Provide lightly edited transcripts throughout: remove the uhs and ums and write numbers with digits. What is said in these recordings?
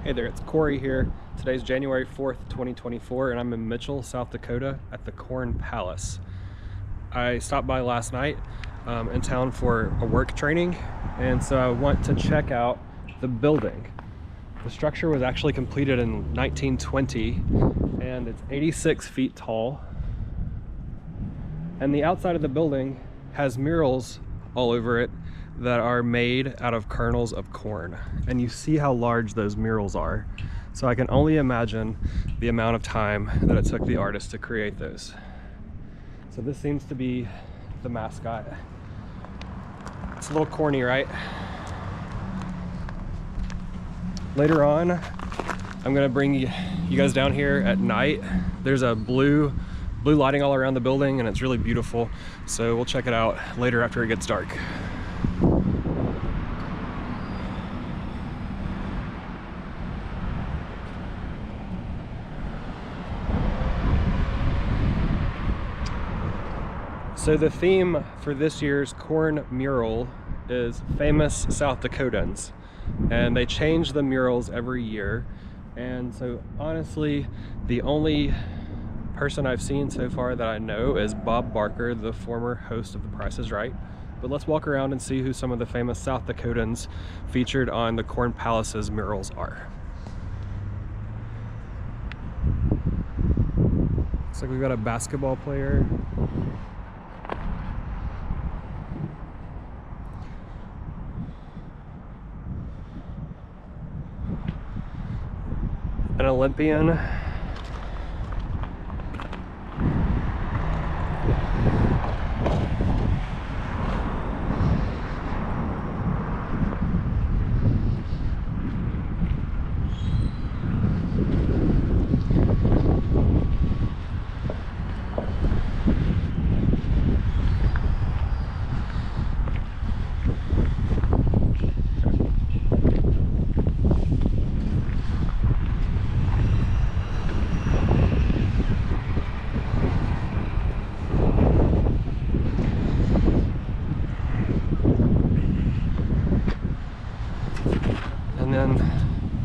Hey there, it's Corey here. Today's January 4th, 2024, and I'm in Mitchell, South Dakota at the Corn Palace. I stopped by last night in town for a work training, and so I want to check out the building. The structure was actually completed in 1920, and it's 86 feet tall. And the outside of the building has murals all over it that are made out of kernels of corn, and you see how large those murals are. So I can only imagine the amount of time that it took the artist to create those. So this seems to be the mascot. It's a little corny, right? Later on, I'm gonna bring you guys down here at night. There's a blue lighting all around the building, and it's really beautiful. So we'll check it out later after it gets dark. So the theme for this year's corn mural is famous South Dakotans, and they change the murals every year. And so honestly, the only person I've seen so far that I know is Bob Barker, the former host of The Price is Right. But let's walk around and see who some of the famous South Dakotans featured on the Corn Palace's murals are. Looks like we've got a basketball player. An Olympian.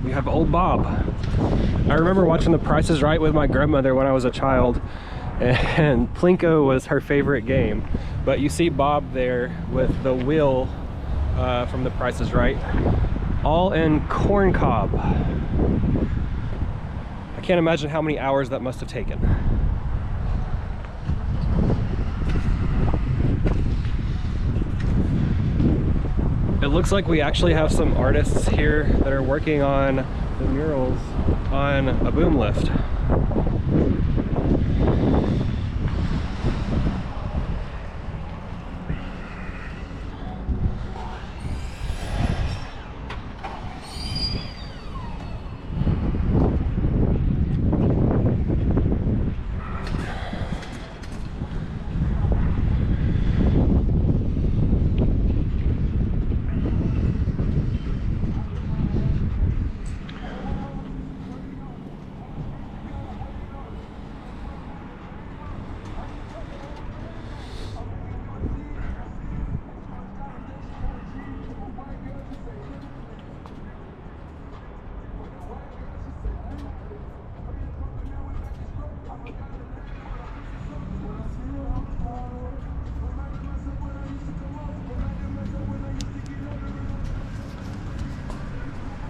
We have old Bob. I remember watching The Price is Right with my grandmother when I was a child, and Plinko was her favorite game. But you see Bob there with the wheel from The Price is Right, all in corn cob. I can't imagine how many hours that must have taken. It looks like we actually have some artists here that are working on the murals on a boom lift.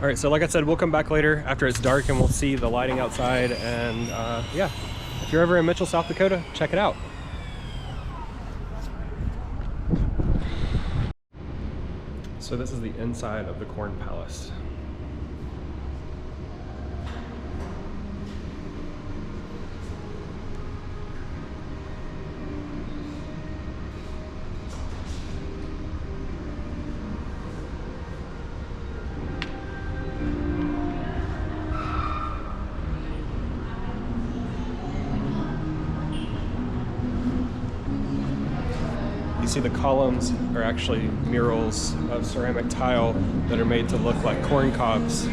All right, so like I said, we'll come back later after it's dark and we'll see the lighting outside. And yeah, if you're ever in Mitchell, South Dakota, check it out. So this is the inside of the Corn Palace. See, the columns are actually murals of ceramic tile that are made to look like corn cobs.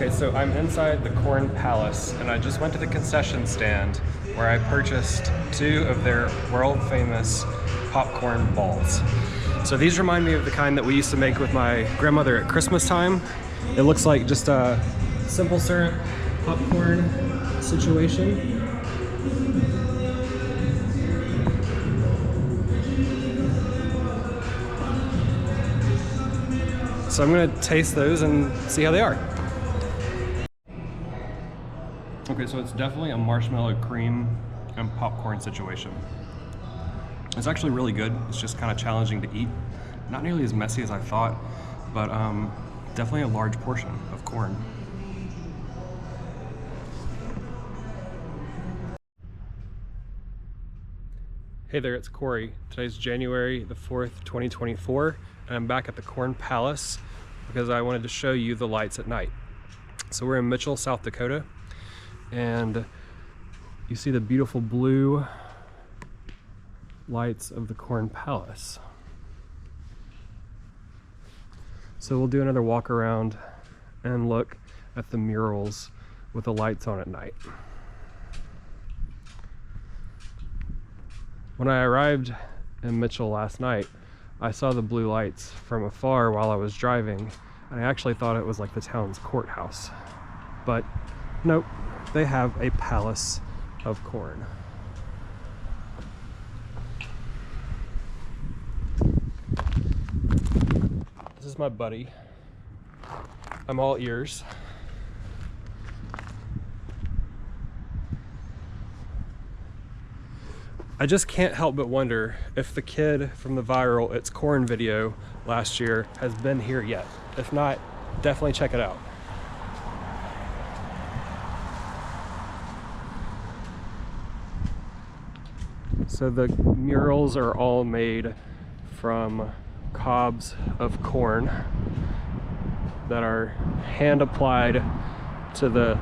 Okay, so I'm inside the Corn Palace, and I just went to the concession stand where I purchased 2 of their world-famous popcorn balls. So these remind me of the kind that we used to make with my grandmother at Christmas time. It looks like just a simple syrup popcorn situation. So I'm gonna taste those and see how they are. Okay, so it's definitely a marshmallow cream and popcorn situation. It's actually really good. It's just kind of challenging to eat. Not nearly as messy as I thought, but definitely a large portion of corn. Hey there, it's Corey. Today's January the 4th, 2024, and I'm back at the Corn Palace because I wanted to show you the lights at night. So we're in Mitchell, South Dakota, and you see the beautiful blue lights of the Corn Palace. So we'll do another walk around and look at the murals with the lights on at night. When I arrived in Mitchell last night, I saw the blue lights from afar while I was driving, and I actually thought it was like the town's courthouse. But nope, they have a palace of corn. This is my buddy. I'm all ears. I just can't help but wonder if the kid from the viral It's Corn video last year has been here yet. If not, definitely check it out. So the murals are all made from cobs of corn that are hand applied to the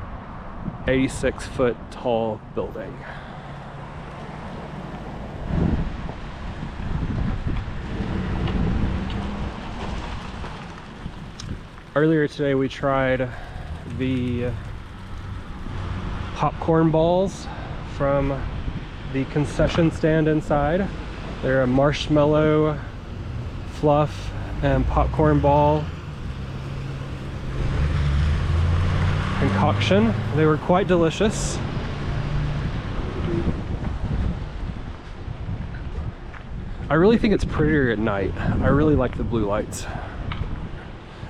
86-foot tall building. Earlier today we tried the popcorn balls from the concession stand inside. They're a marshmallow fluff and popcorn ball concoction. They were quite delicious. I really think it's prettier at night. I really like the blue lights.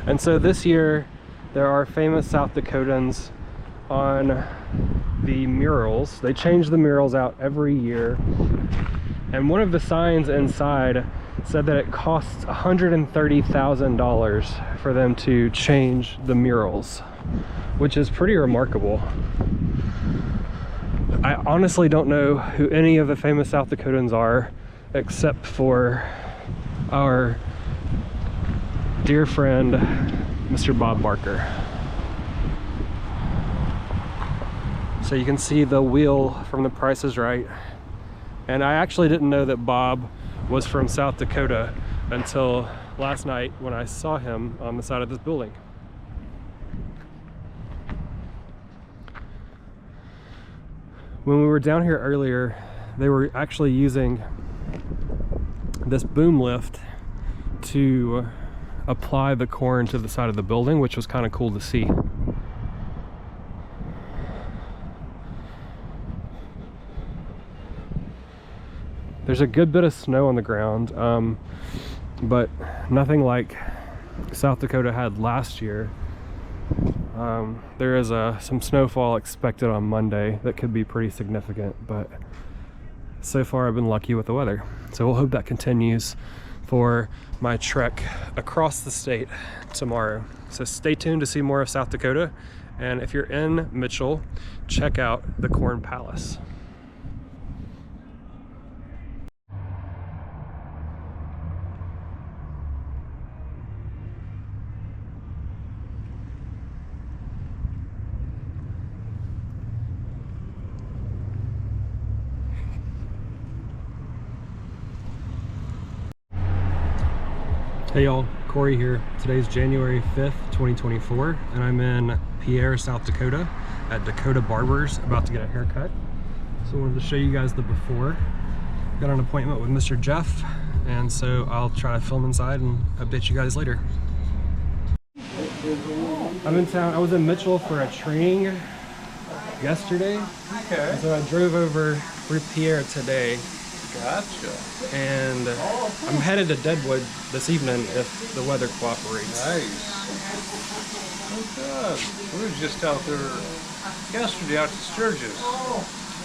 And so this year there are famous South Dakotans on the murals. They change the murals out every year, and one of the signs inside said that it costs $130,000 for them to change the murals, which is pretty remarkable. I honestly don't know who any of the famous South Dakotans are, except for our dear friend Mr. Bob Barker. So you can see the wheel from The Price is Right, and I actually didn't know that Bob was from South Dakota until last night when I saw him on the side of this building. When we were down here earlier, they were actually using this boom lift to apply the corn to the side of the building, which was kind of cool to see. There's a good bit of snow on the ground, but nothing like South Dakota had last year. There is some snowfall expected on Monday that could be pretty significant, but so far I've been lucky with the weather. So we'll hope that continues for my trek across the state tomorrow. So stay tuned to see more of South Dakota, and if you're in Mitchell, check out the Corn Palace. Hey y'all, Corey here. Today's January 5th, 2024, and I'm in Pierre, South Dakota at Dakota Barber's, about to get a haircut. So I wanted to show you guys the before. Got an appointment with Mr. Jeff, and so I'll try to film inside and update you guys later. I'm in town. I was in Mitchell for a training yesterday. Okay. So I drove over through Pierre today. Gotcha. And I'm headed to Deadwood this evening if the weather cooperates. Nice. Oh, good. We were just out there yesterday out to Sturgis.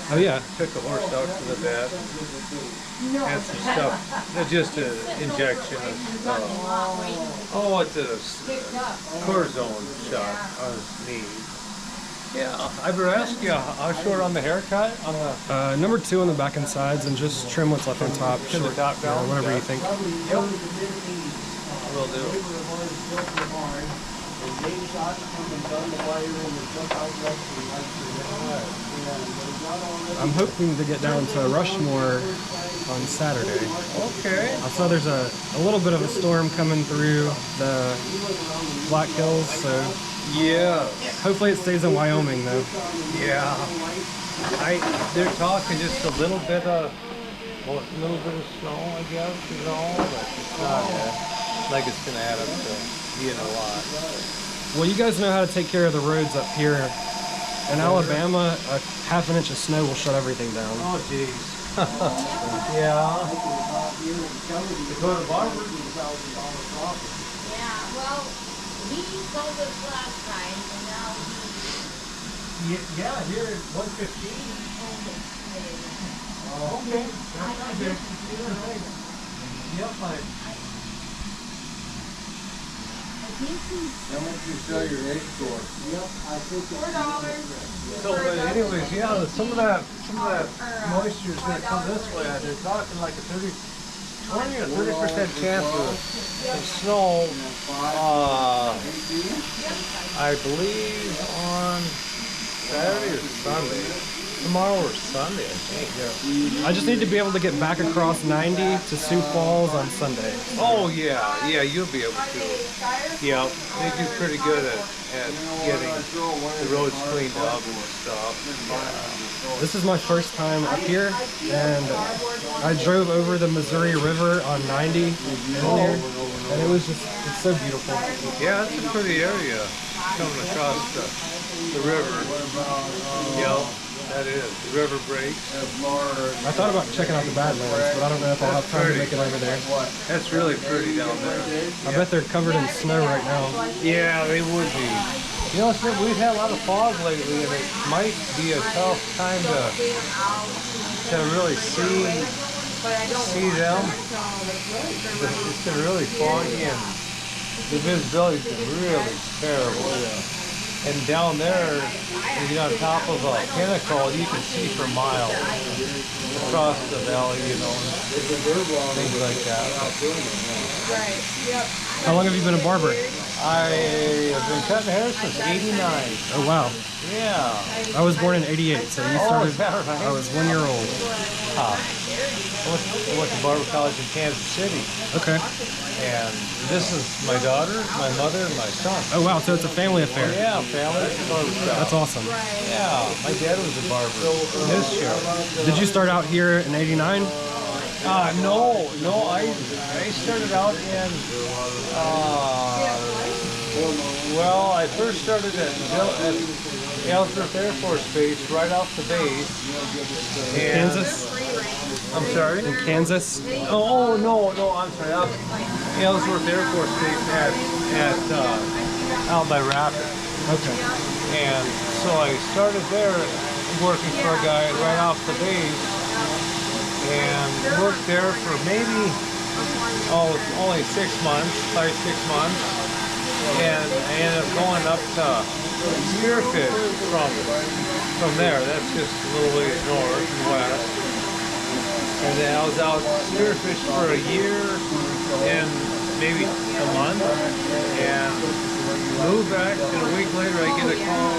Oh yeah. Took the horse out to the vet. Had some stuff. Just an injection of, it's a cortisone shot on his knee. Yeah, I better ask you, how short on the haircut? On the number 2 on the back and sides, and just trim what's left on top. Trim the top down? Whatever you think. Yep. Will do. I'm hoping to get down to Rushmore on Saturday. Okay. I saw there's a little bit of a storm coming through the Black Hills, so Yeah. hopefully it stays in Wyoming though. Yeah. They're talking just a little bit of snow, I guess, but it's not like it's gonna add up to being a lot. Well, you guys know how to take care of the roads up here. In Alabama, a half an inch of snow will shut everything down. Oh, jeez. Yeah. Dakota Barber. Yeah, well, he sold us last time, and now Yeah, here at 115. Oh, okay. That's not good. Yep, How much you sell your egg for? $4. So, but anyways, yeah, some of that moisture is going to come this way. They're talking like a 20 or 30% chance of snow. I believe on Saturday or Sunday. Tomorrow or Sunday, I think. I just need to be able to get back across 90 to Sioux Falls on Sunday. Oh yeah, you'll be able to. Yeah, they do pretty good at getting the roads cleaned up and stuff. This is my first time up here, and I drove over the Missouri River on 90 in there, and it was it's so beautiful. Yeah, it's a pretty area coming across the river. Yeah, that is. The river breaks. I thought about checking out the Badlands, but I don't know if I'll have time to make it over there. That's really pretty down there. I bet they're covered in snow right now. Yeah, they would be. You know, we've had a lot of fog lately, and it might be a tough time to really see them. It's been really foggy, and the visibility's been really terrible. And down there, when you're on top of a pinnacle, you can see for miles across the valley, you know, and things like that. Right, yep. How long have you been a barber? I have been cutting hair since '89. Oh wow. Yeah. I was born in '88, so you started. Is that right? I was 1 year old. I went to Barber College in Kansas City. Okay. And this is my daughter, my mother, and my son. Oh wow, so it's a family affair. Yeah, family. That's awesome. Yeah, my dad was a barber in his shop. Did you start out here in '89? No, I started out in, I first started at Ellsworth Air Force Base, right off the base. Kansas? I'm sorry? In Kansas? Oh, no, I'm sorry. Ellsworth Air Force Base out by Rapid. Okay. And so I started there working for a guy right off the base, and worked there for maybe, only 6 months, 5-6 months. And I ended up going up to Spearfish from there. That's just a little ways north and west. And then I was out Spearfish for a year and maybe a month, and moved back, and a week later I get a call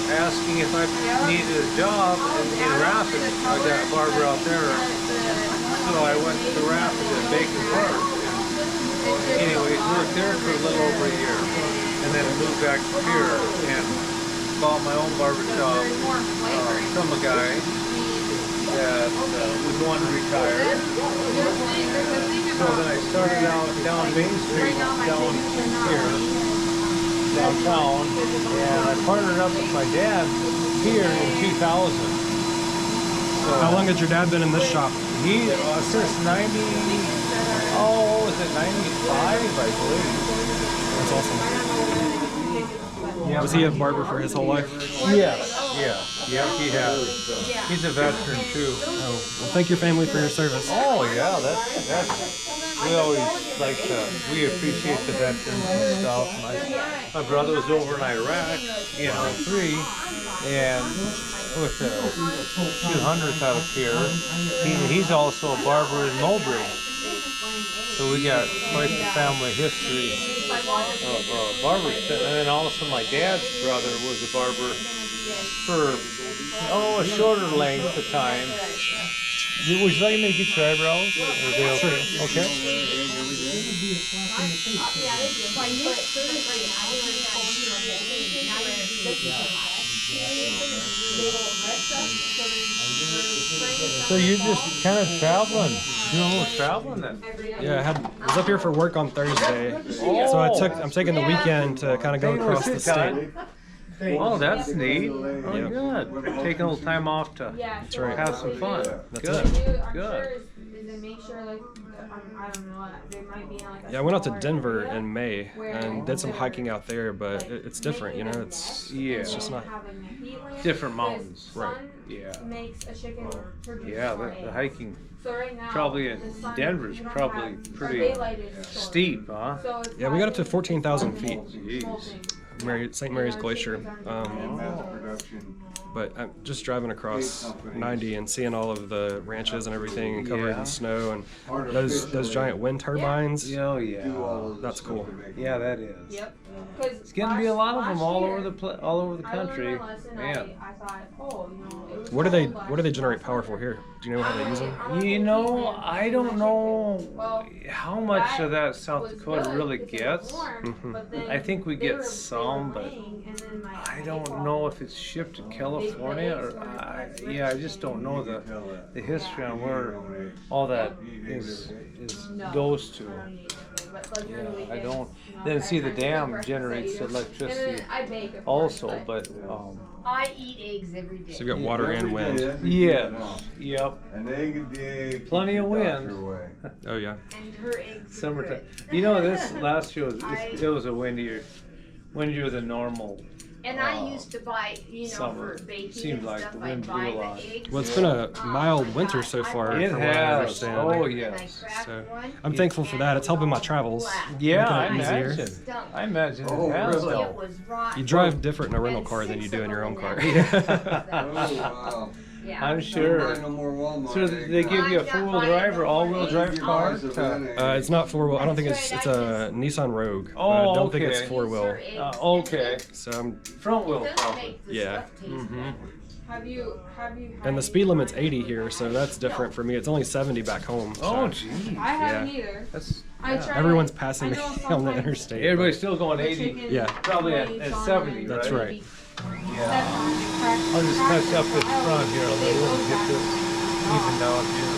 asking if I needed a job in Rapid. I got a barber out there, so I went to Rapid at Bacon Park. Anyways, worked there for a little over a year. and then moved back to here and bought my own barber shop from a guy that was wanting to retire. So then I started out down Main Street, down here, downtown, and I partnered up with my dad here in 2000. So How long has your dad been in this shop? he, since 90, oh, was it 95, I believe. That's awesome. Was he a barber for his whole life? Yes, yeah, he has. He's a veteran too. Oh, well, thank your family for your service. Oh yeah, that's we always like to, we appreciate the veterans and stuff. My brother was over in Iraq in '03, and with the 200th out of here, he's also a barber in Mulberry. So we got quite the family history of barbers. And then also my dad's brother was a barber for a shorter length of time. Would you like me to get your eyebrows? Are they okay? Okay. So you're just kind of traveling, doing a little traveling then? Yeah, I was up here for work on Thursday, so I'm taking the weekend to kind of go across the state. Oh, that's neat. Oh, Yep. good. Taking a little time off to That's right. have some fun. That's Good. it. Good. Yeah, I went out to Denver in May and did some hiking out there, but it's different, you know. It's just not. Different mountains. Right. Yeah. Yeah, Yeah, the hiking probably in Denver's probably pretty steep, huh? Yeah, we got up to 14,000 feet. Jeez. St. Mary's Glacier. But I'm just driving across 90 and seeing all of the ranches and everything covered Yeah. in snow and those giant wind turbines. Oh yeah. That's cool. Yeah, that is. Yep. It's getting to be a lot of them all over the country. Man. What do they generate power for here? Do you know how they use them? You know, I don't know how much of that South Dakota really gets. I think we get some, but I don't know if it's shipped to California or I just don't know the history on where all that is goes to. Yeah, I don't. Then see the dam generates electricity also, but I eat eggs every day. So you got water and wind. yes, yep, An egg a day. Plenty of wind. Oh yeah. And her eggs. Summertime. You know, this last year it was a windier than normal. And I used to buy, Summer. for baking Seemed and like stuff, the wind I'd blew buy a lot. the eggs. Well, it's been a mild winter so far, It from what I has. understand. Oh And I yes. cracked So one, I'm thankful for that. It's helping my travels. Yeah, I Making it easier. imagine. stunk. I imagine Oh, it has really? It though. was rotten. You drive different in a rental car than you do in your own car. Oh, wow. Yeah. I'm Buy sure. no more Walmart So they give you a four-wheel drive or all-wheel drive car? It's not four wheel. I don't think it's a Nissan Rogue. But Oh, I don't think okay. it's four wheel. Okay. So I'm, Front wheel probably. yeah. Have you And the speed limit's 80 here, so that's different for me. It's only 70 back home. So Oh gee. I haven't Yeah. either. That's everyone's passing me on the interstate. but- everybody's still going 80. Yeah. Probably at 70, That's right. Yeah. I'll just touch up this front here a little and get this even out here.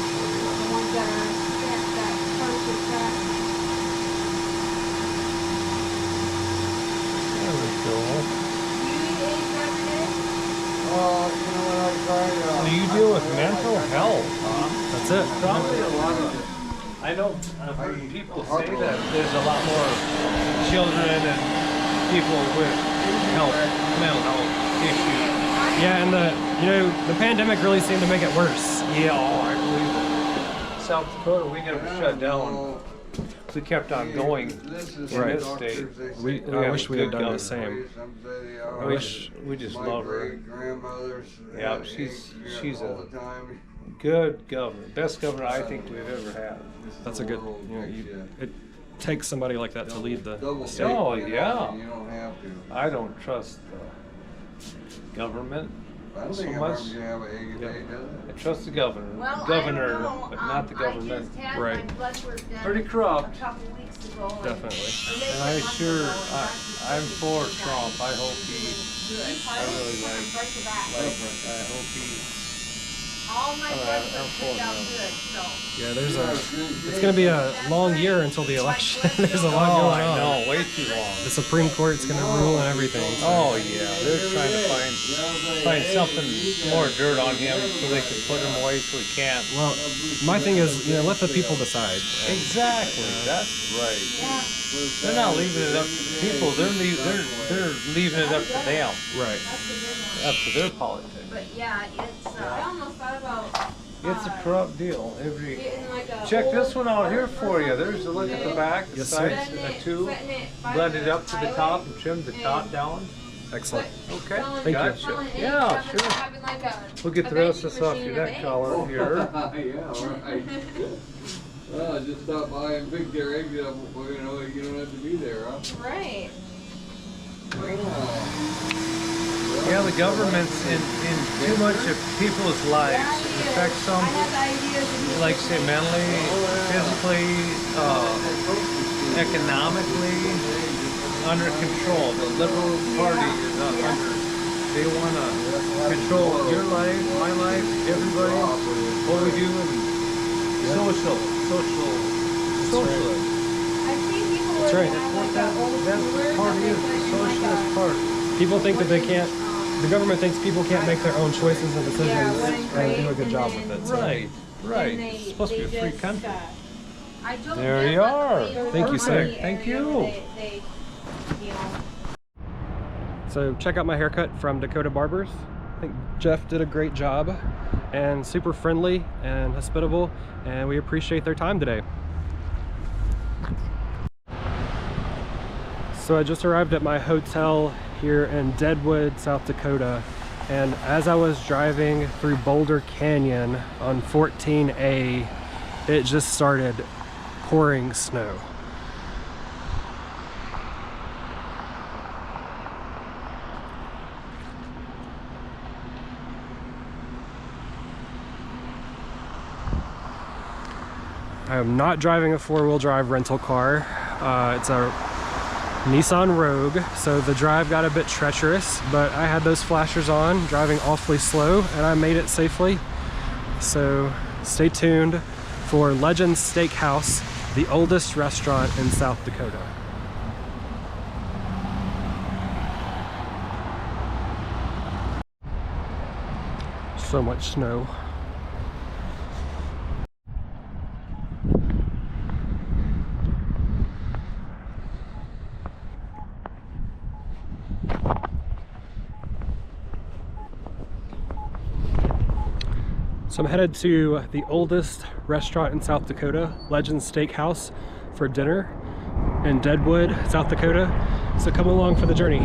There we go. You know what I tried? So you deal with mental health, huh? That's it. Probably a lot of. I know I've heard people say that there's a lot more children and people with mental health issues. Yeah, and the pandemic really seemed to make it worse. Yeah, I believe it. South Dakota, we never shut down. We kept on going in this Right. state. I wish we had done the same. We just love her. Grandmothers. Yeah, she's all a the time. good governor, best governor I think we've ever had. That's a good. It takes somebody like that to lead the state. Oh yeah. You don't have to. I don't trust the government. I don't so think a much. barber's gonna have an egg a day, does I it? trust the governor, Well, governor, I don't know. but not the I government. just had Right. my blood work done Pretty corrupt. a couple weeks ago. Definitely. And I sure, I'm for Trump. I hope he, I really like, I hope he. All my blood I'm work for turned out him. good, so. Yeah, it's going to be a long year until the election. There's a lot Oh, going I on. know, way too long. The Supreme Court's going to rule and everything. So. Oh yeah, they're trying to find something more dirt on him so they can put him away so he can't. Well, my thing is, let the people decide. Exactly, that's right. They're not leaving it up to the people. They're leaving it up to them, Right. up to their politics. But yeah, it's, I almost thought about. It's a corrupt deal. Every Getting like a check this old one out here Barber for you. from There's a look at the back, the Yes, sir. sides, a tube. setting it by Blend the it up to the highway, top and trim the top down. Excellent. Okay, selling- Thank you. selling eggs, Yeah, having- sure. having like a- We'll get a the rest of vending this off machine your of neck eggs. collar here. Yeah, right. Well, just stop by and pick their eggs up. Well, you don't have to be there, huh? Right. Oh. Yeah, the government's in too much of people's lives. It affects them, like say mentally, physically, economically, under control. The Liberal Party is under. They want to control your life, my life, everybody. What we do in socialism. That's right. That's the party is the Socialist Party. People think that they can't, the government thinks people can't make their own choices and decisions and do a good job with it. So. Right, right. It's supposed to be a free country. There There you are. Thank you, sir. Thank you. So check out my haircut from Dakota Barbers. I think Jeff did a great job and super friendly and hospitable, and we appreciate their time today. So I just arrived at my hotel here in Deadwood, South Dakota, and as I was driving through Boulder Canyon on 14A, it just started pouring snow. I am not driving a four-wheel drive rental car. It's a Nissan Rogue, so the drive got a bit treacherous, but I had those flashers on, driving awfully slow, and I made it safely. So stay tuned for Legends Steakhouse, the oldest restaurant in South Dakota. So much snow. So I'm headed to the oldest restaurant in South Dakota, Legends Steakhouse, for dinner in Deadwood, South Dakota. So come along for the journey.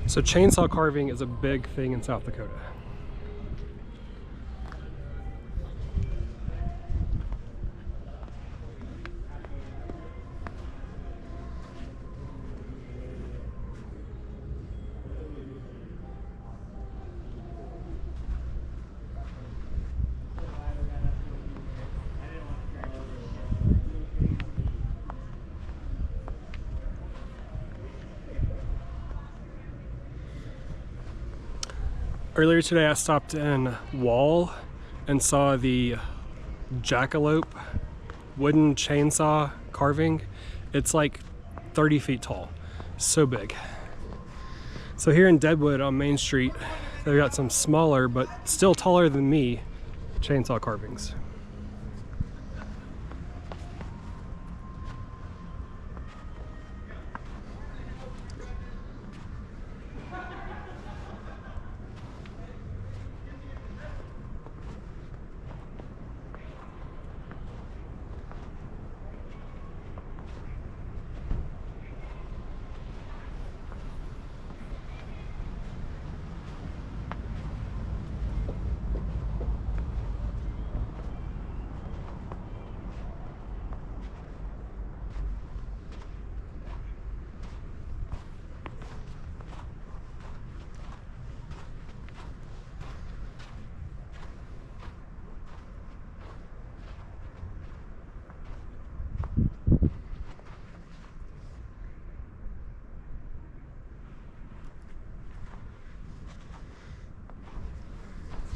So chainsaw carving is a big thing in South Dakota. Earlier today I stopped in Wall and saw the jackalope wooden chainsaw carving. It's like 30 feet tall, so big. So here in Deadwood on Main Street, they've got some smaller but still taller than me chainsaw carvings.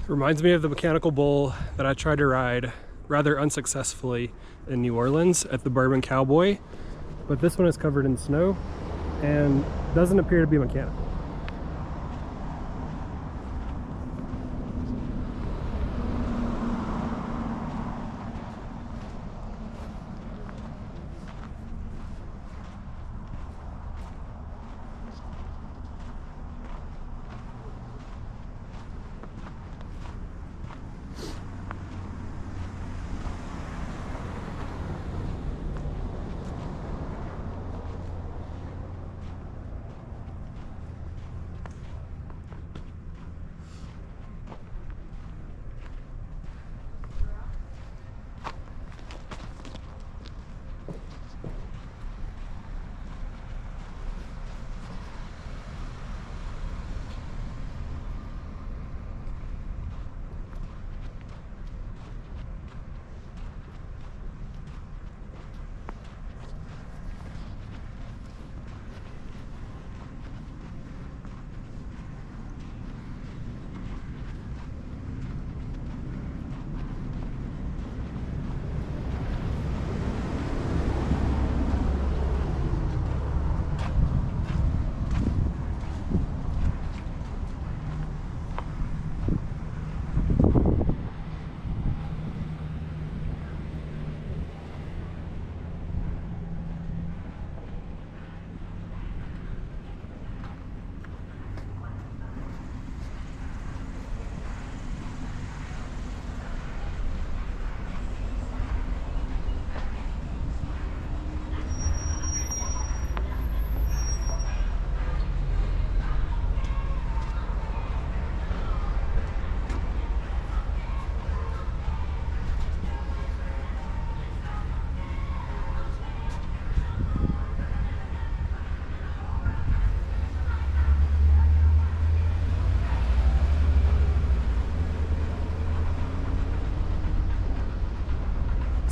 Reminds me of the mechanical bull that I tried to ride rather unsuccessfully in New Orleans at the Bourbon Cowboy, but this one is covered in snow and doesn't appear to be mechanical.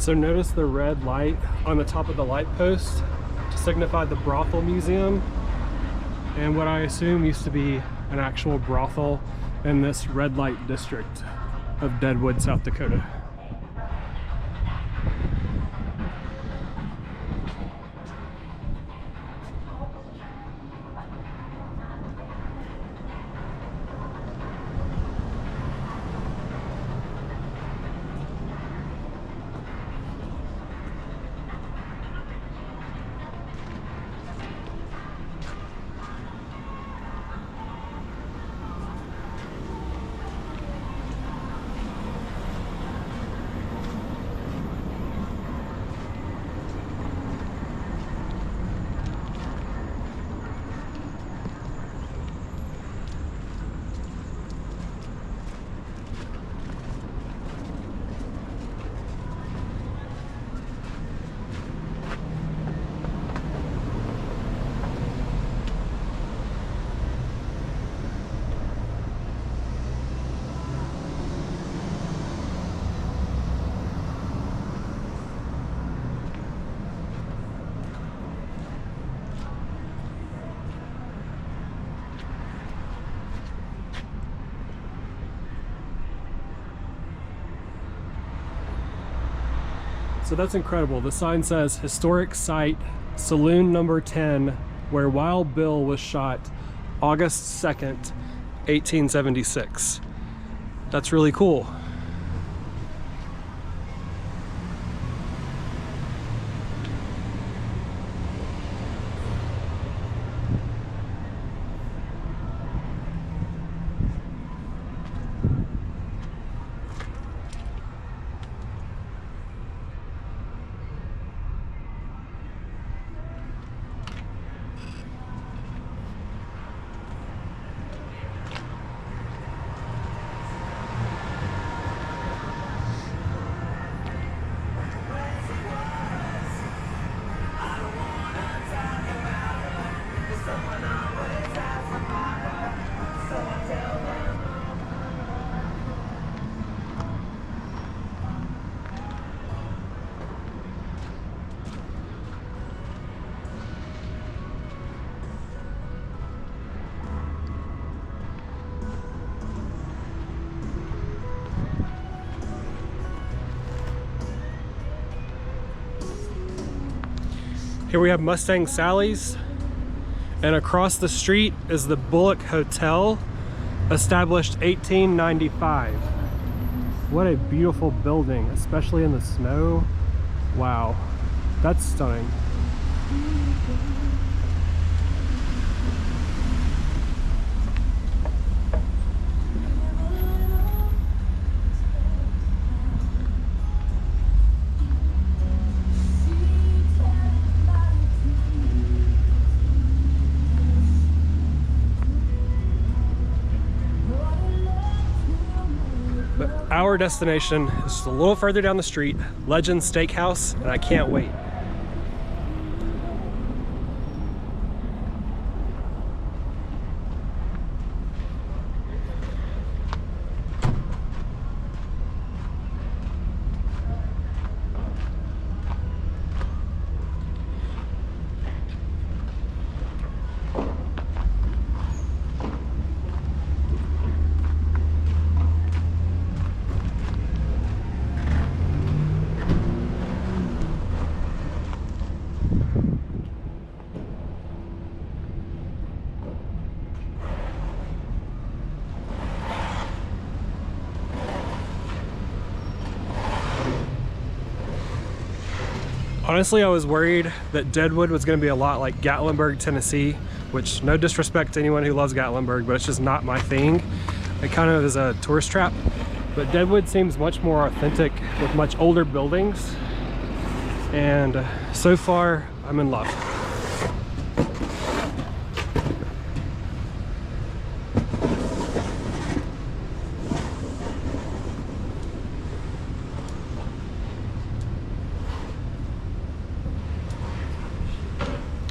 So notice the red light on the top of the light post to signify the brothel museum, and what I assume used to be an actual brothel in this red light district of Deadwood, South Dakota. So that's incredible. The sign says historic site, saloon number 10, where Wild Bill was shot August 2nd, 1876. That's really cool. Here we have Mustang Sally's, and across the street is the Bullock Hotel, established 1895. What a beautiful building, especially in the snow. Wow, that's stunning. Our destination is just a little further down the street, Legend Steakhouse, and I can't wait. Honestly, I was worried that Deadwood was going to be a lot like Gatlinburg, Tennessee, which, no disrespect to anyone who loves Gatlinburg, but it's just not my thing. It kind of is a tourist trap. But Deadwood seems much more authentic with much older buildings. And so far, I'm in love.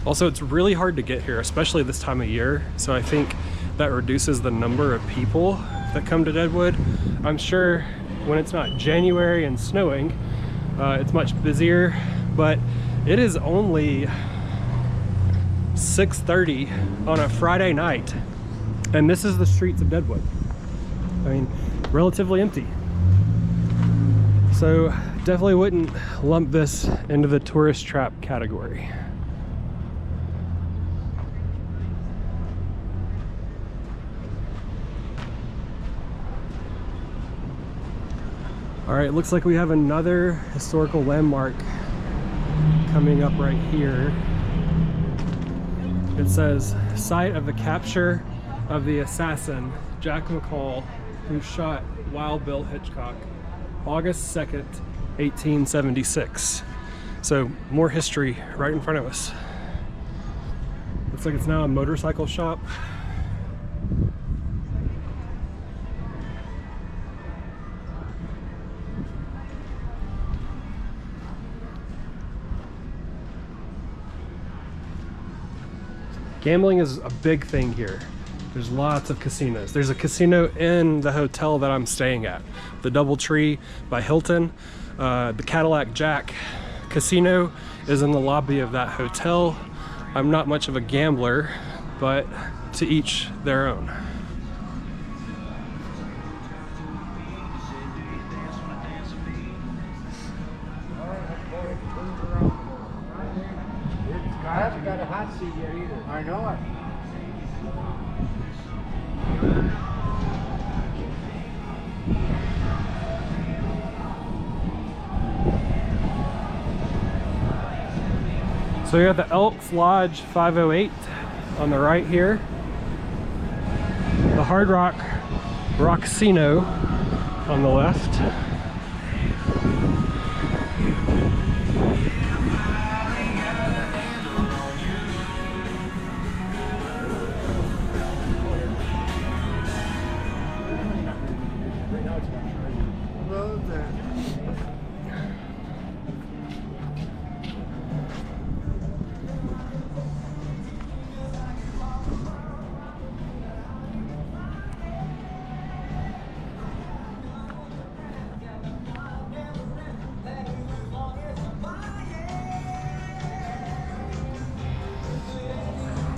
Also, it's really hard to get here, especially this time of year. So I think that reduces the number of people that come to Deadwood. I'm sure when it's not January and snowing, it's much busier, but it is only 6:30 on a Friday night. And this is the streets of Deadwood. I mean, relatively empty. So definitely wouldn't lump this into the tourist trap category. All right, looks like we have another historical landmark coming up right here. It says, site of the capture of the assassin, Jack McCall, who shot Wild Bill Hitchcock, August 2nd, 1876. So more history right in front of us. Looks like it's now a motorcycle shop. Gambling is a big thing here. There's lots of casinos. There's a casino in the hotel that I'm staying at, the DoubleTree by Hilton. The Cadillac Jack Casino is in the lobby of that hotel. I'm not much of a gambler, but to each their own. I haven't got a hot seat yet either. I know it. So you're at the Elks Lodge 508 on the right here. The Hard Rock Rocksino on the left.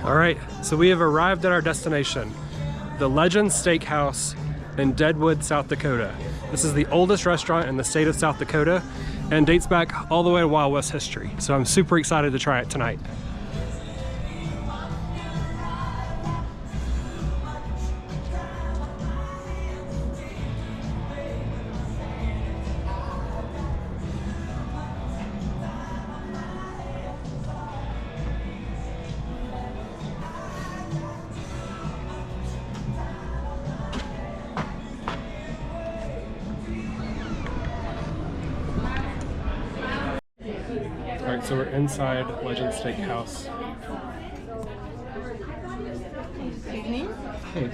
All right, so we have arrived at our destination, the Legend Steakhouse in Deadwood, South Dakota. This is the oldest restaurant in the state of South Dakota and dates back all the way to Wild West history. So I'm super excited to try it tonight. All right, so we're inside Legend Steakhouse. Evening. Hey.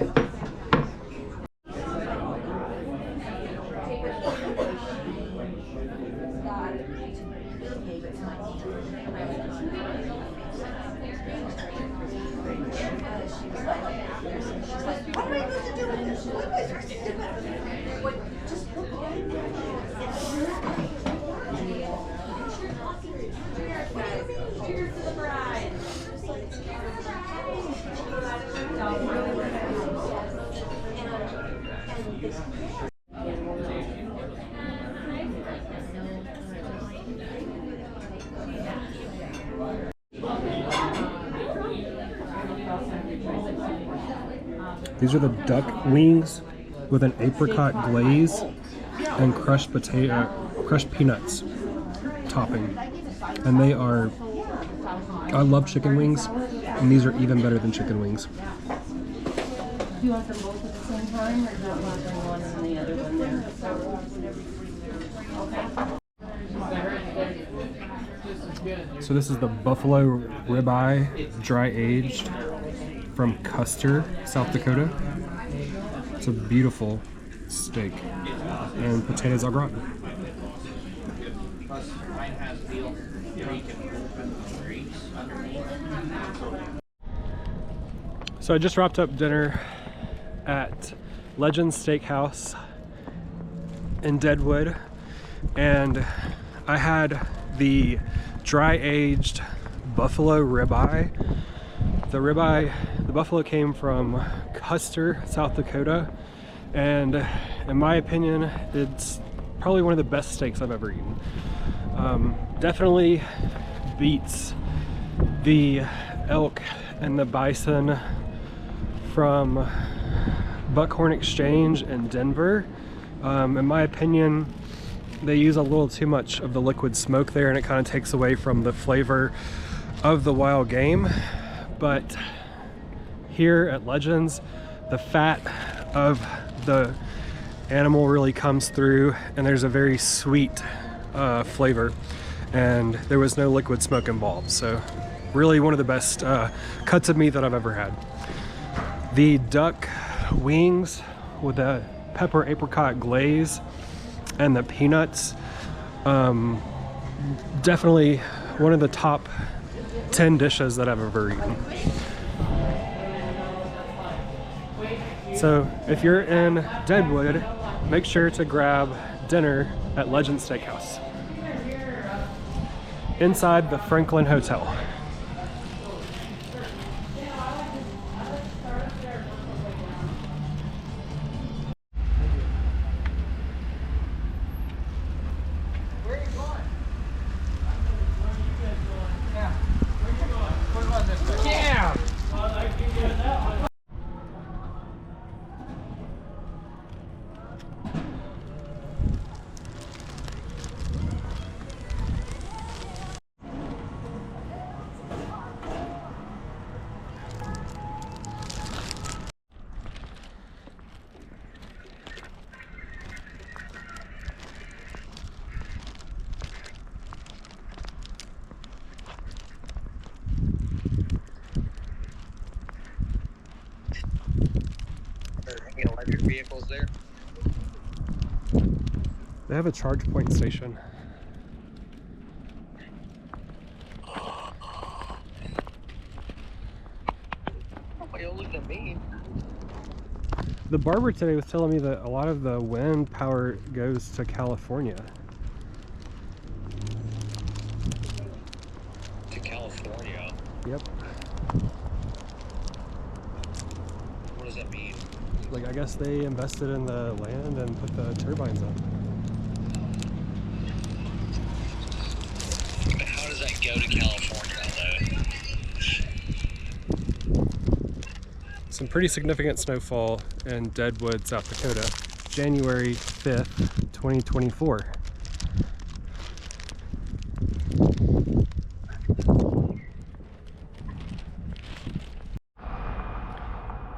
Cheers to the bride. These are the duck wings with an apricot glaze and crushed peanuts topping. And they are, I love chicken wings, and these are even better than chicken wings. Do you want them both at the same time, or do you want one and the other one there? So this is the buffalo ribeye, dry aged from Custer, South Dakota. It's a beautiful steak, and potatoes au gratin. So I just wrapped up dinner at Legend Steakhouse in Deadwood, and I had the dry-aged buffalo ribeye. The buffalo came from Custer, South Dakota, and in my opinion, it's probably one of the best steaks I've ever eaten. Definitely beats the elk and the bison from Buckhorn Exchange in Denver. In my opinion, they use a little too much of the liquid smoke there, and it kind of takes away from the flavor of the wild game. But here at Legends, the fat of the animal really comes through, and there's a very sweet flavor, and there was no liquid smoke involved. So really one of the best cuts of meat that I've ever had. The duck wings with the pepper apricot glaze and the peanuts, definitely one of the top 10 dishes that I've ever eaten. So if you're in Deadwood, make sure to grab dinner at Legend Steakhouse inside the Franklin Hotel. park your vehicles there? They have a charge point station. Nobody will look at me. The barber today was telling me that a lot of the wind power goes to California. To California? Yep. What does that mean? Like, I guess they invested in the land and put the turbines up. But how does that go to California, though? Some pretty significant snowfall in Deadwood, South Dakota, January 5th, 2024.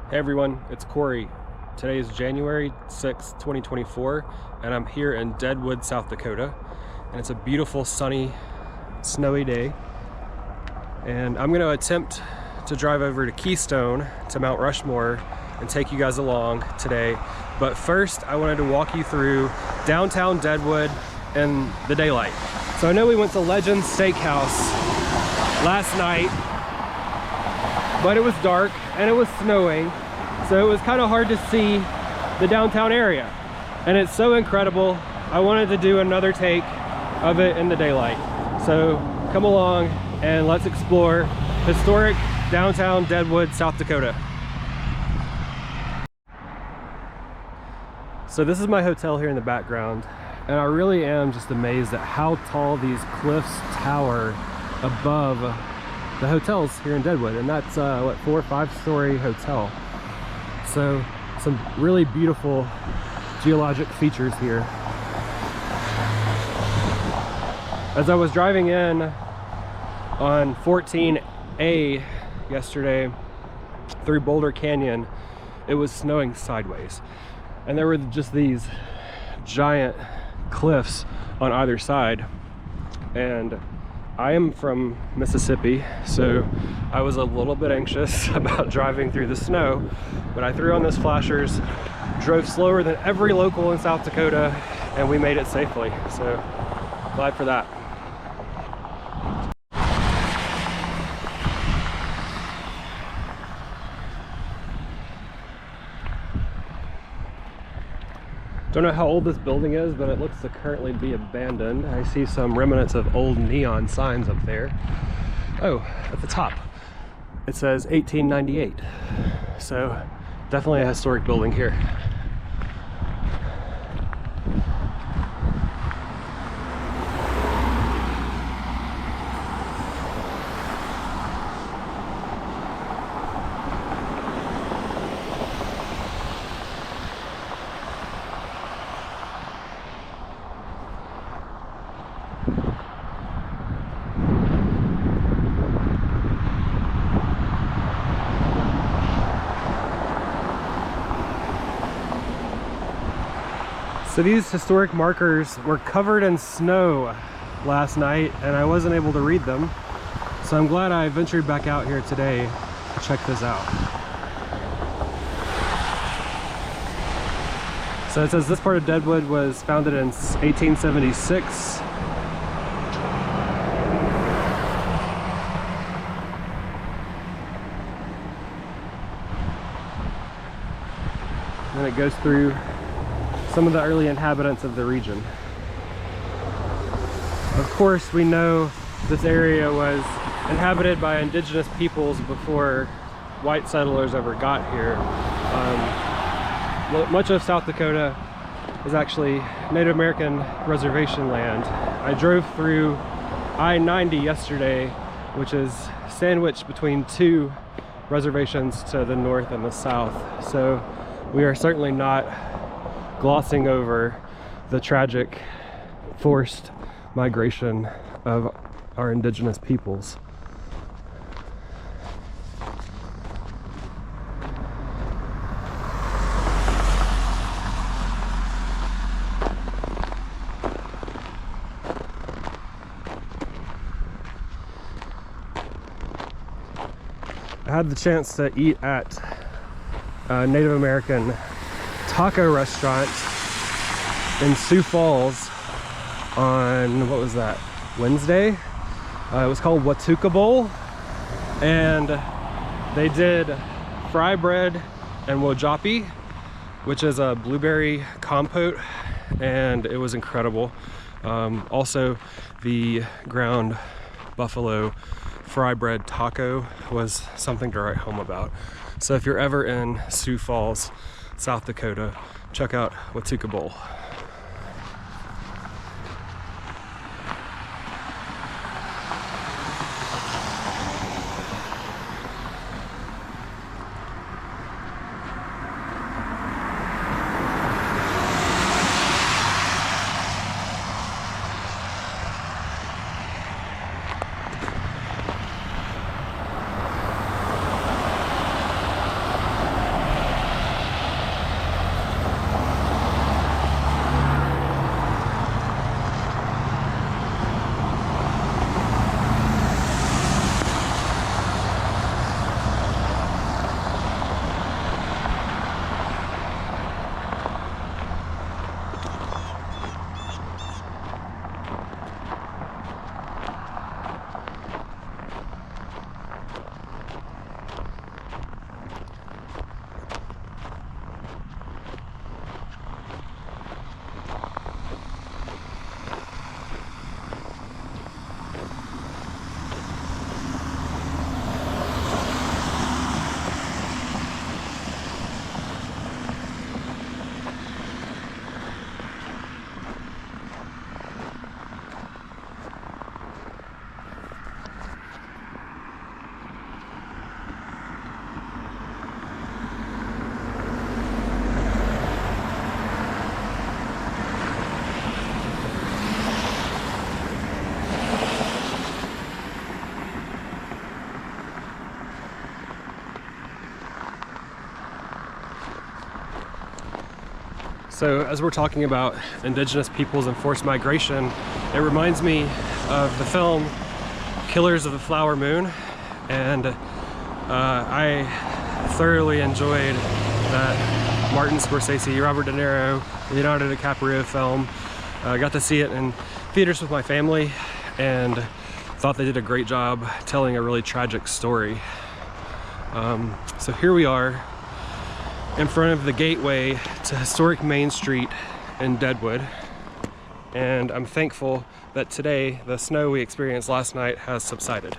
Hey everyone, it's Corey. Today is January 6th, 2024, and I'm here in Deadwood, South Dakota. And it's a beautiful, sunny, snowy day. And I'm gonna attempt to drive over to Keystone, to Mount Rushmore, and take you guys along today. But first, I wanted to walk you through downtown Deadwood in the daylight. So I know we went to Legends Steakhouse last night, but it was dark and it was snowing, so it was kind of hard to see the downtown area. And it's so incredible, I wanted to do another take of it in the daylight. So come along and let's explore historic downtown Deadwood, South Dakota. So this is my hotel here in the background, and I really am just amazed at how tall these cliffs tower above the hotels here in Deadwood. And that's what, 4 or 5 story hotel. So some really beautiful geologic features here. As I was driving in on 14A yesterday through Boulder Canyon, it was snowing sideways, and there were just these giant cliffs on either side. And I am from Mississippi, so I was a little bit anxious about driving through the snow, but I threw on those flashers, drove slower than every local in South Dakota, and we made it safely. So glad for that. Don't know how old this building is, but it looks to currently be abandoned. I see some remnants of old neon signs up there. Oh, at the top, it says 1898. So definitely a historic building here. So these historic markers were covered in snow last night, and I wasn't able to read them. So I'm glad I ventured back out here today to check this out. So it says this part of Deadwood was founded in 1876. And it goes through some of the early inhabitants of the region. Of course, we know this area was inhabited by indigenous peoples before white settlers ever got here. Much of South Dakota is actually Native American reservation land. I drove through I-90 yesterday, which is sandwiched between 2 reservations to the north and the south. So we are certainly not glossing over the tragic forced migration of our indigenous peoples. I had the chance to eat at a Native American taco restaurant in Sioux Falls on, what was that, Wednesday? It was called Watuka Bowl, and they did fry bread and wojapi, which is a blueberry compote, and it was incredible. Also, the ground buffalo fry bread taco was something to write home about. So if you're ever in Sioux Falls, South Dakota, check out Watuka Bowl. So as we're talking about indigenous peoples and forced migration, it reminds me of the film Killers of the Flower Moon, and I thoroughly enjoyed that Martin Scorsese, Robert De Niro, Leonardo DiCaprio film. I got to see it in theaters with my family and thought they did a great job telling a really tragic story. So here we are in front of the gateway to historic Main Street in Deadwood, and I'm thankful that today the snow we experienced last night has subsided.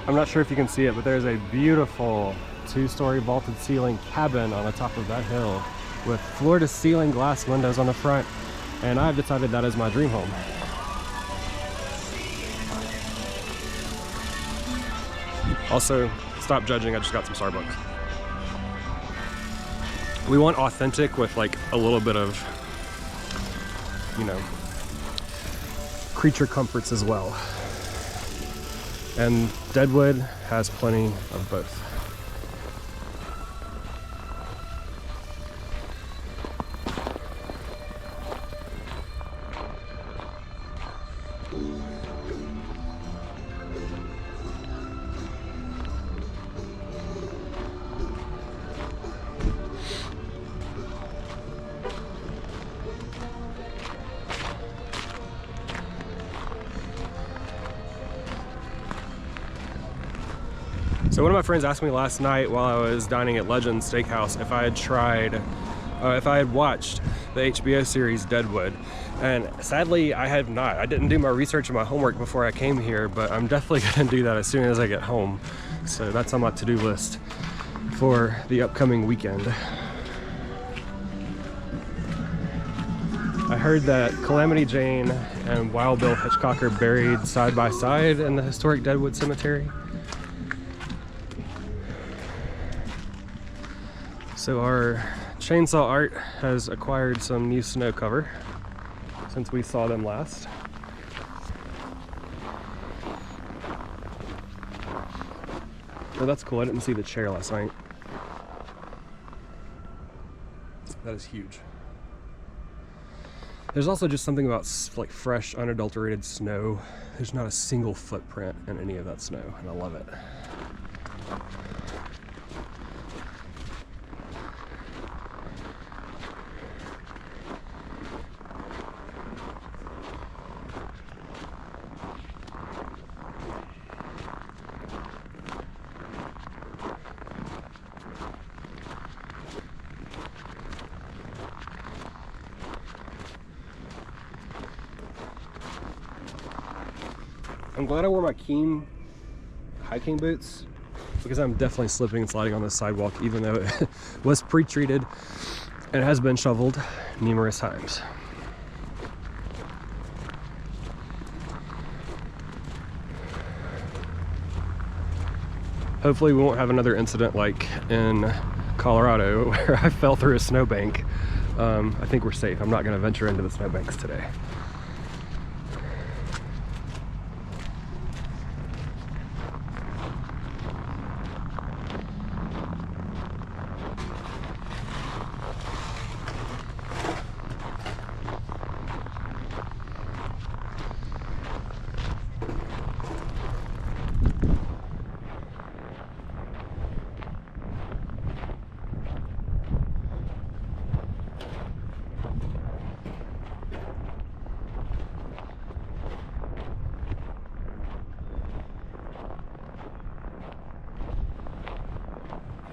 I'm not sure if you can see it, but there's a beautiful two-story vaulted ceiling cabin on the top of that hill with floor-to-ceiling glass windows on the front, and I've decided that is my dream home. Also, stop judging, I just got some Starbucks. We want authentic with like a little bit of, you know, creature comforts as well. And Deadwood has plenty of both. So one of my friends asked me last night while I was dining at Legends Steakhouse if I had watched the HBO series Deadwood, and sadly I have not. I didn't do my research and my homework before I came here, but I'm definitely gonna do that as soon as I get home. So that's on my to-do list for the upcoming weekend. I heard that Calamity Jane and Wild Bill Hitchcock are buried side by side in the historic Deadwood Cemetery. So our chainsaw art has acquired some new snow cover since we saw them last. Oh, that's cool. I didn't see the chair last night. That is huge. There's also just something about like fresh, unadulterated snow. There's not a single footprint in any of that snow, and I love it. I'm glad I wore my Keen hiking boots because I'm definitely slipping and sliding on this sidewalk, even though it was pre-treated and has been shoveled numerous times. Hopefully we won't have another incident like in Colorado where I fell through a snowbank. I think we're safe. I'm not going to venture into the snowbanks today.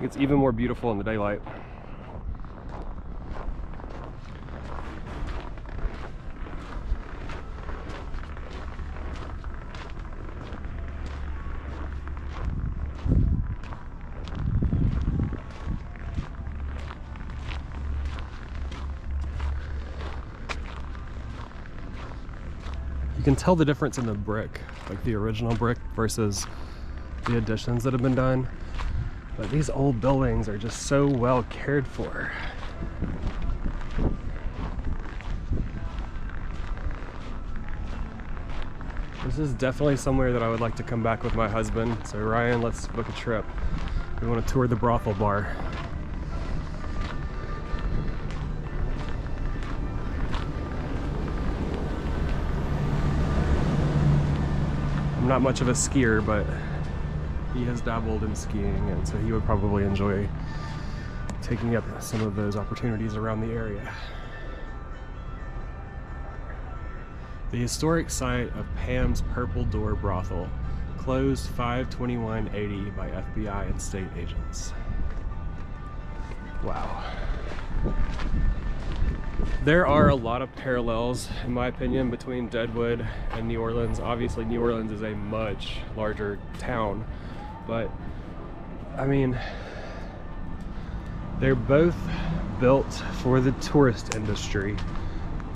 It's even more beautiful in the daylight. You can tell the difference in the brick, like the original brick versus the additions that have been done. But these old buildings are just so well cared for. This is definitely somewhere that I would like to come back with my husband. So Ryan, let's book a trip. We want to tour the brothel bar. I'm not much of a skier, but he has dabbled in skiing, and so he would probably enjoy taking up some of those opportunities around the area. The historic site of Pam's Purple Door Brothel closed 5/21/80 by FBI and state agents. Wow. There are a lot of parallels, in my opinion, between Deadwood and New Orleans. Obviously, New Orleans is a much larger town, but I mean, they're both built for the tourist industry,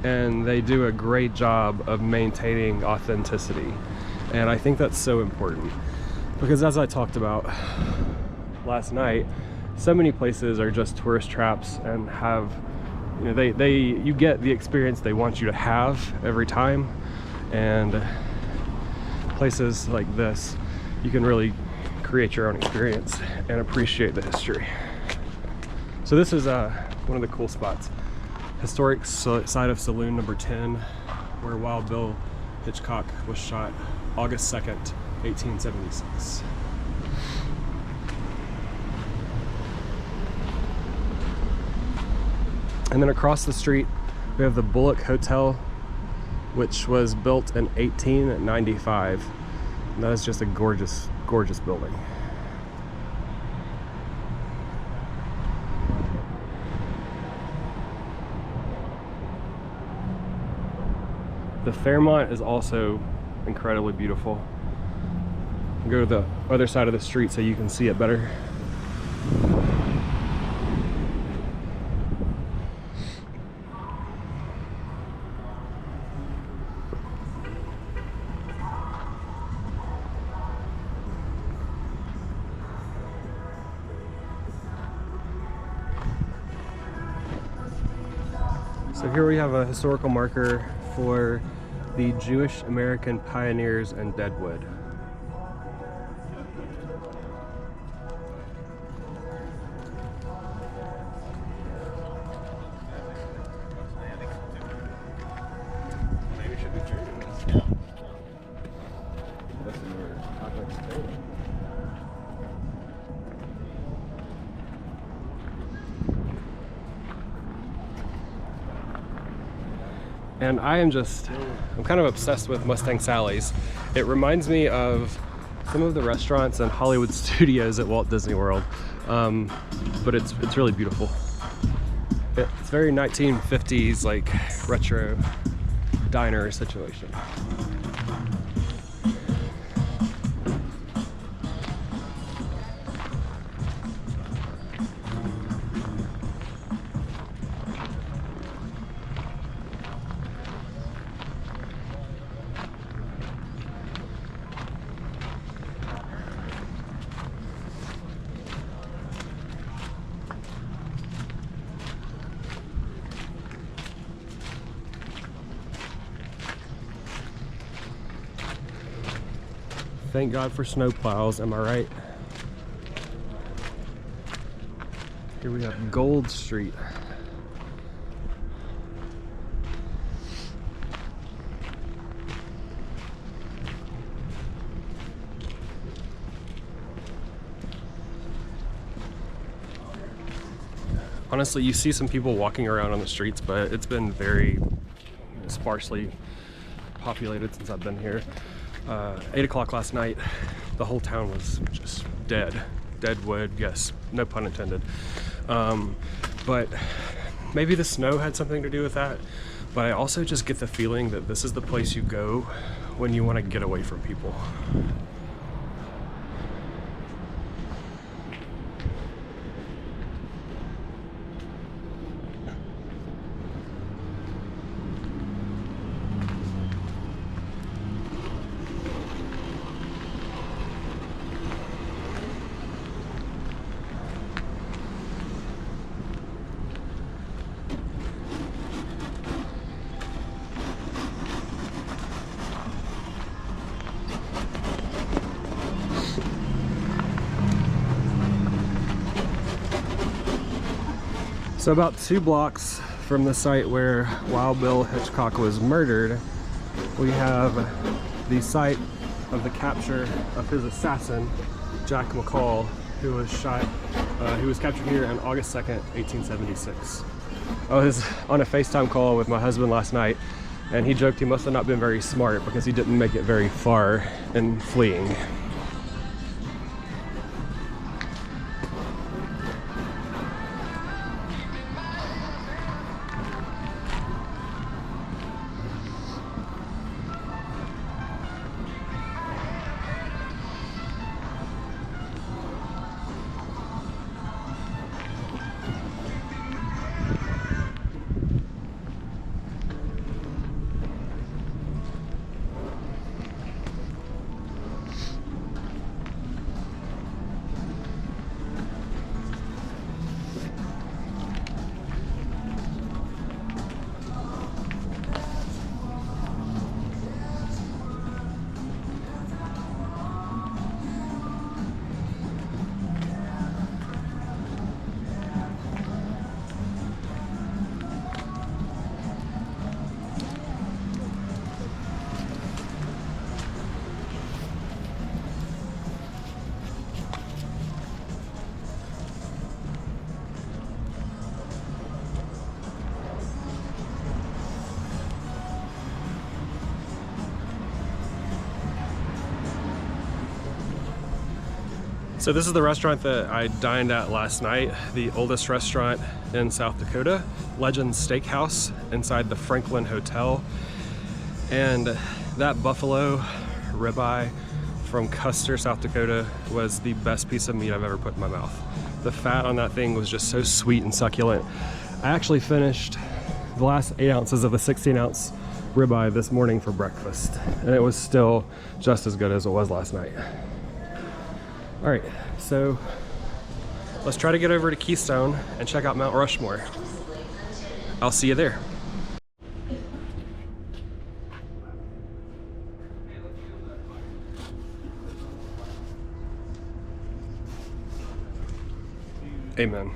and they do a great job of maintaining authenticity. And I think that's so important because, as I talked about last night, so many places are just tourist traps and have, you know, you get the experience they want you to have every time, and places like this, you can really create your own experience and appreciate the history. So this is one of the cool spots. Historic site of Saloon Number 10, where Wild Bill Hitchcock was shot August 2nd, 1876. And then across the street, we have the Bullock Hotel, which was built in 1895. And that is just a gorgeous, gorgeous building. The Fairmont is also incredibly beautiful. I'll go to the other side of the street so you can see it better. So here we have a historical marker for the Jewish American pioneers in Deadwood. And I'm kind of obsessed with Mustang Sally's. It reminds me of some of the restaurants and Hollywood studios at Walt Disney World, but it's really beautiful. It's very 1950s, like retro diner situation. Thank God for snow plows, am I right? Here we have Gold Street. Honestly, you see some people walking around on the streets, but it's been very sparsely populated since I've been here. 8 o'clock last night, the whole town was just dead. Deadwood, yes, no pun intended. But maybe the snow had something to do with that. But I also just get the feeling that this is the place you go when you want to get away from people. So about 2 blocks from the site where Wild Bill Hitchcock was murdered, we have the site of the capture of his assassin, Jack McCall, who was shot, who was captured here on August 2nd, 1876. I was on a FaceTime call with my husband last night, and he joked he must have not been very smart because he didn't make it very far in fleeing. So this is the restaurant that I dined at last night, the oldest restaurant in South Dakota, Legends Steakhouse, inside the Franklin Hotel. And that buffalo ribeye from Custer, South Dakota was the best piece of meat I've ever put in my mouth. The fat on that thing was just so sweet and succulent. I actually finished the last 8 ounces of a 16-ounce ribeye this morning for breakfast, and it was still just as good as it was last night. All right, so let's try to get over to Keystone and check out Mount Rushmore. I'll see you there. Amen.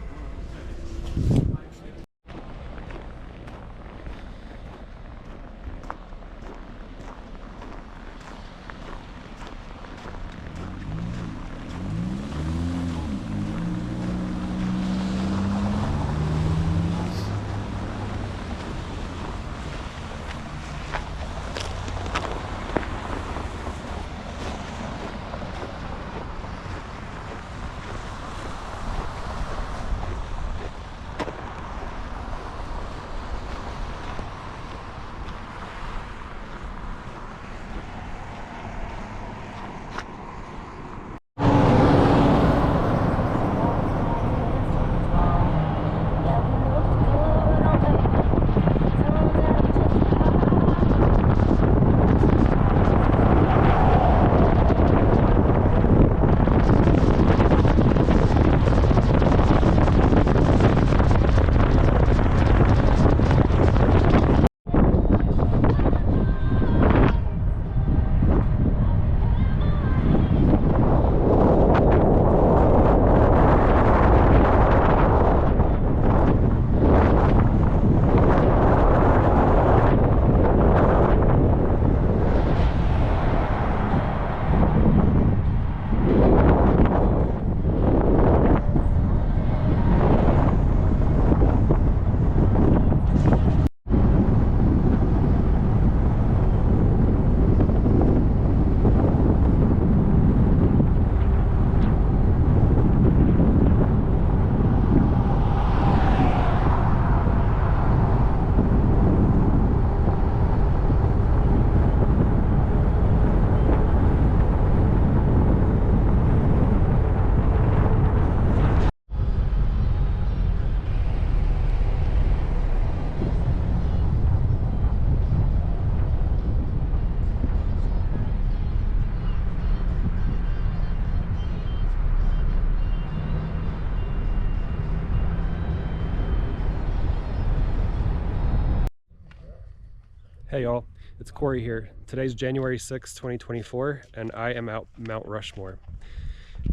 Hey y'all, it's Corey here. Today's January 6, 2024, and I am out Mount Rushmore.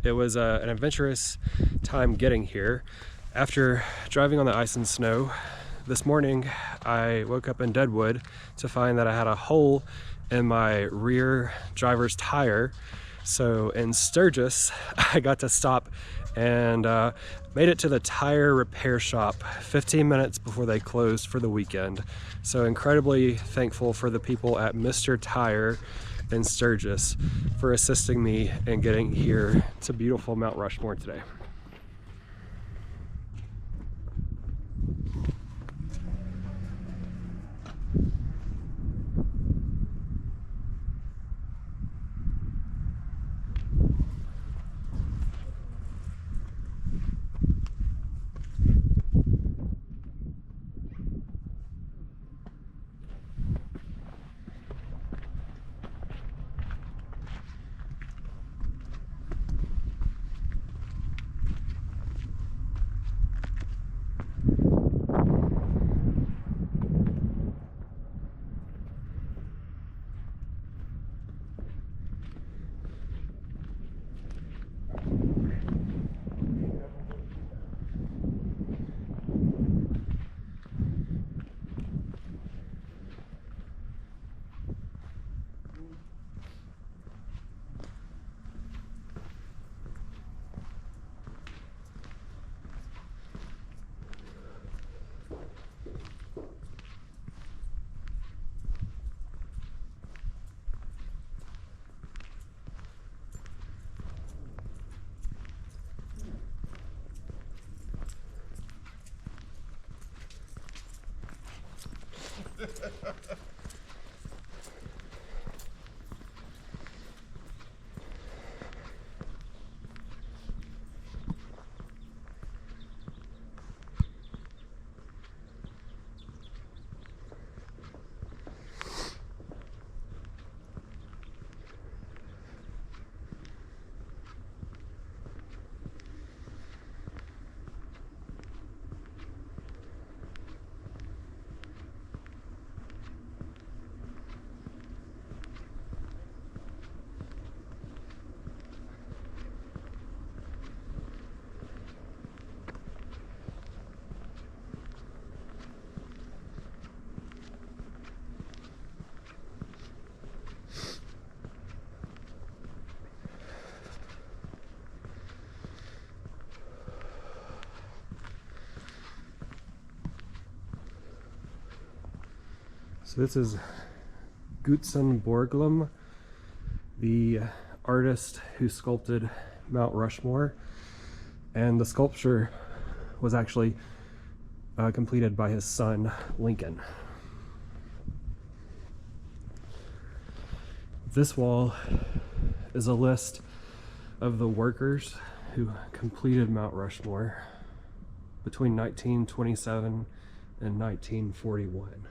It was an adventurous time getting here. After driving on the ice and snow, this morning I woke up in Deadwood to find that I had a hole in my rear driver's tire. So in Sturgis, I got to stop and made it to the tire repair shop 15 minutes before they closed for the weekend. So incredibly thankful for the people at Mr. Tire in Sturgis for assisting me in getting here to beautiful Mount Rushmore today. So this is Gutzon Borglum, the artist who sculpted Mount Rushmore, and the sculpture was actually completed by his son, Lincoln. This wall is a list of the workers who completed Mount Rushmore between 1927 and 1941.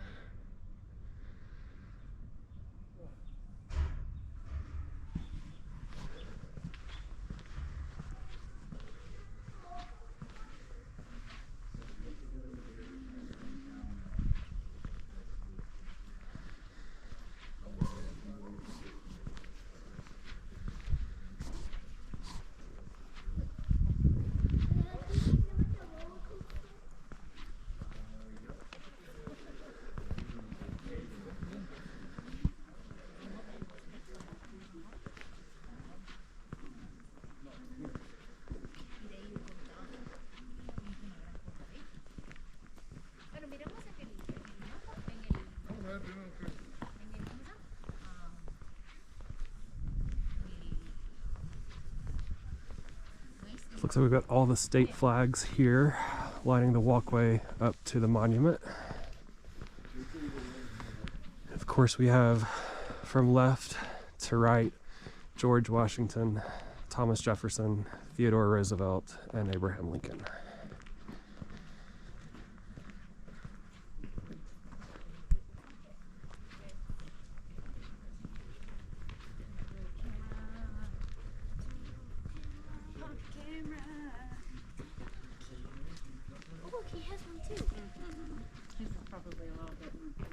Looks like we've got all the state flags here lining the walkway up to the monument. Of course, we have from left to right George Washington, Thomas Jefferson, Theodore Roosevelt, and Abraham Lincoln. Oh, he has one too. His is probably a little bit more.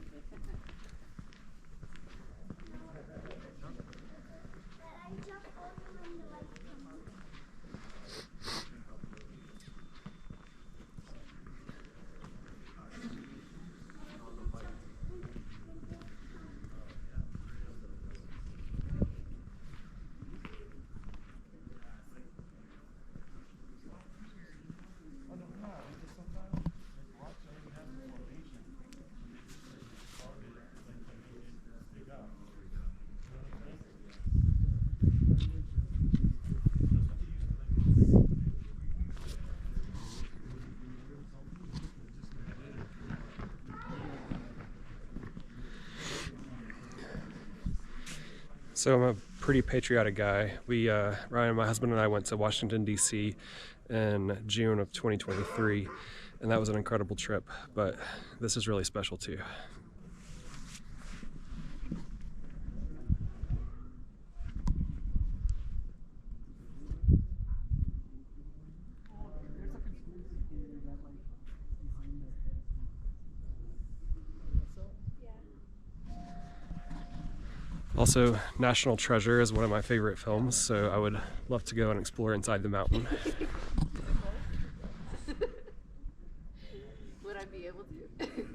So I'm a pretty patriotic guy. Ryan, my husband and I went to Washington, D.C. in June of 2023, and that was an incredible trip, but this is really special too. Also, National Treasure is one of my favorite films, so I would love to go and explore inside the mountain. Would I be able to?